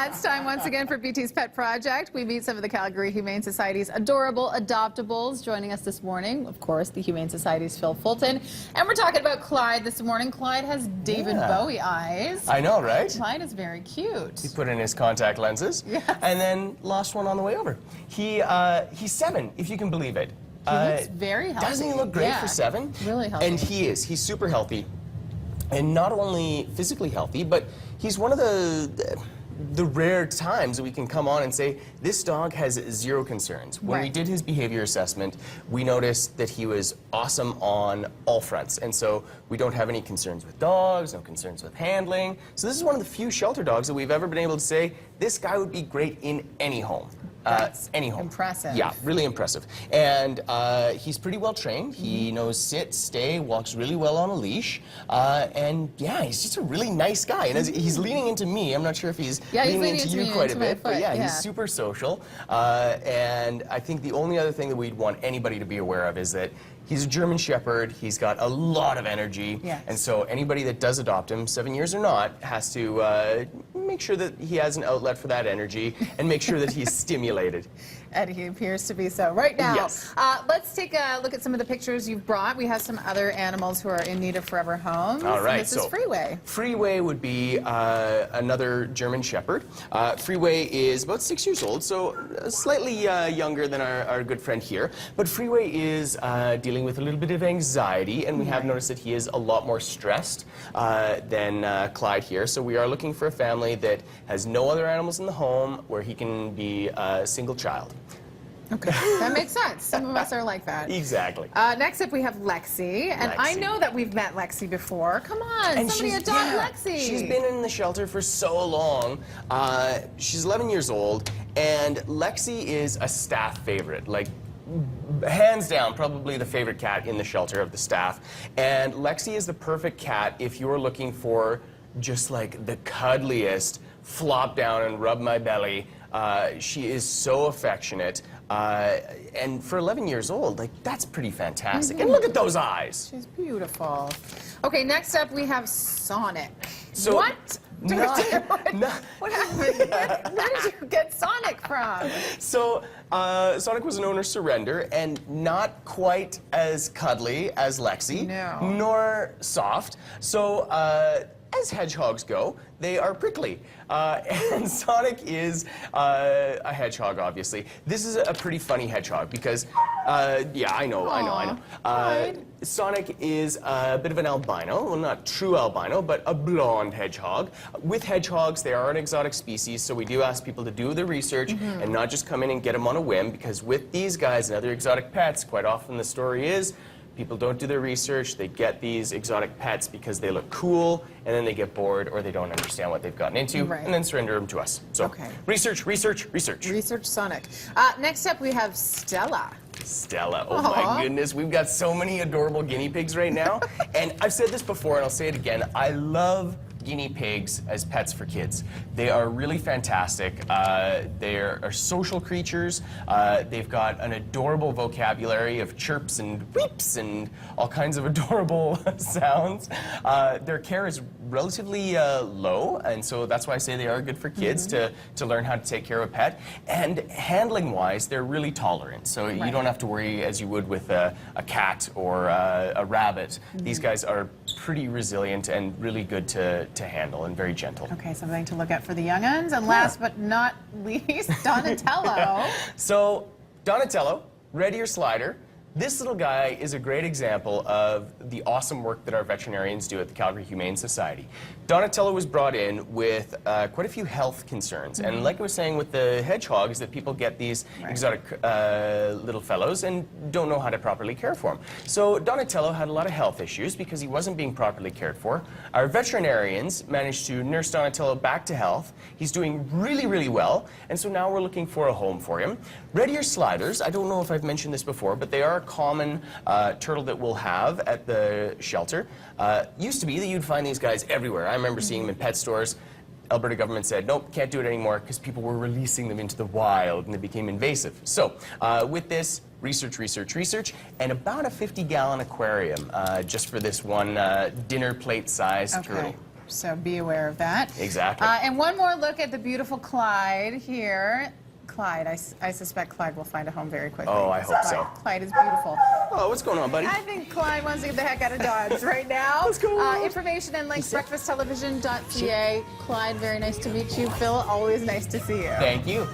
It's time once again for BT's Pet Project. We meet some of the Calgary Humane Society's adorable adoptables. Joining us this morning, of course, the Humane Society's Phil Fulton. And we're talking about Clyde this morning. Clyde has David Bowie eyes. I know, right? Clyde is very cute. He put in his contact lenses and then lost one on the way over. He's 7, if you can believe it. He looks very healthy. Doesn't he look great for 7? Really healthy. And he is. He's super healthy. And not only physically healthy, but he's one of the rare times that we can come on and say, this dog has 0 concerns. When we did his behavior assessment, we noticed that he was awesome on all fronts. And so we don't have any concerns with dogs, no concerns with handling. So this is one of the few shelter dogs that we've ever been able to say, this guy would be great in any home. Any home. Impressive. Yeah, really impressive. And he's pretty well trained. He knows sit, stay, walks really well on a leash. And yeah, he's just a really nice guy. And as he's leaning into me, I'm not sure if he's leaning into you quite a bit, but yeah, he's super social. And I think the only other thing that we'd want anybody to be aware of is that he's a German Shepherd. He's got a lot of energy. Yes. And so anybody that does adopt him, 7 years or not, has to make sure that he has an outlet for that energy and make sure that he's stimulated. And he appears to be so. Right now, yes. Let's take a look at some of the pictures you've brought. We have some other animals who are in need of forever homes. All right. This is Freeway. Freeway would be another German Shepherd. Freeway is about 6 years old, so slightly younger than our good friend here. But Freeway is dealing with a little bit of anxiety, and we have noticed that he is a lot more stressed than Clyde here. So we are looking for a family that has no other animals in the home, where he can be a single child. Okay, that makes sense. Some of us are like that. Exactly. Next up, we have Lexi. And I know that we've met Lexi before. Come on, and somebody adopt Lexi. She's been in the shelter for so long. She's 11 years old, and Lexi is a staff favorite. Like, hands down, probably the favorite cat in the shelter of the staff. And Lexi is the perfect cat if you are looking for just like the cuddliest, flop down and rub my belly. She is so affectionate. And for 11 years old, like, that's pretty fantastic. And look at those eyes. She's beautiful. Okay, next up we have Sonic. So, what? What happened? Where did you get Sonic from? So, Sonic was an owner surrender, and not quite as cuddly as Lexi, nor soft. So, as hedgehogs go, they are prickly. And Sonic is a hedgehog, obviously. This is a pretty funny hedgehog because, yeah, I know. Sonic is a bit of an albino. Well, not true albino, but a blonde hedgehog. With hedgehogs, they are an exotic species, so we do ask people to do the research and not just come in and get them on a whim, because with these guys and other exotic pets, quite often the story is people don't do their research, they get these exotic pets because they look cool, and then they get bored or they don't understand what they've gotten into, and then surrender them to us. So, research, research, research. Research Sonic. Next up, we have Stella. Stella, oh my goodness, we've got so many adorable guinea pigs right now. And I've said this before, and I'll say it again, I love guinea pigs as pets for kids. They are really fantastic. They are social creatures. They've got an adorable vocabulary of chirps and weeps and all kinds of adorable sounds. Their care is relatively low, and so that's why I say they are good for kids to learn how to take care of a pet. And handling-wise, they're really tolerant, so you don't have to worry as you would with a cat or a rabbit. These guys are pretty resilient and really good to handle and very gentle. Okay, something to look at for the young'uns. And last but not least, Donatello. So, Donatello, red ear slider. This little guy is a great example of the awesome work that our veterinarians do at the Calgary Humane Society. Donatello was brought in with quite a few health concerns. And like I was saying with the hedgehogs, that people get these exotic little fellows and don't know how to properly care for them. So Donatello had a lot of health issues because he wasn't being properly cared for. Our veterinarians managed to nurse Donatello back to health. He's doing really, really well. And so now we're looking for a home for him. Red ear sliders, I don't know if I've mentioned this before, but they are a common turtle that we'll have at the shelter. Used to be that you'd find these guys everywhere. I remember seeing them in pet stores. Alberta government said, nope, can't do it anymore because people were releasing them into the wild and they became invasive. So with this, research, and about a 50-gallon aquarium just for this one dinner plate-sized turtle. So be aware of that. Exactly. And one more look at the beautiful Clyde here. Clyde, I suspect Clyde will find a home very quickly. Oh, I hope so. Clyde is beautiful. Oh, what's going on, buddy? I think Clyde wants to get the heck out of Dodge right now. What's going on? Information and links, breakfasttelevision.ca. Clyde, very nice to meet you. Phil, always nice to see you. Thank you.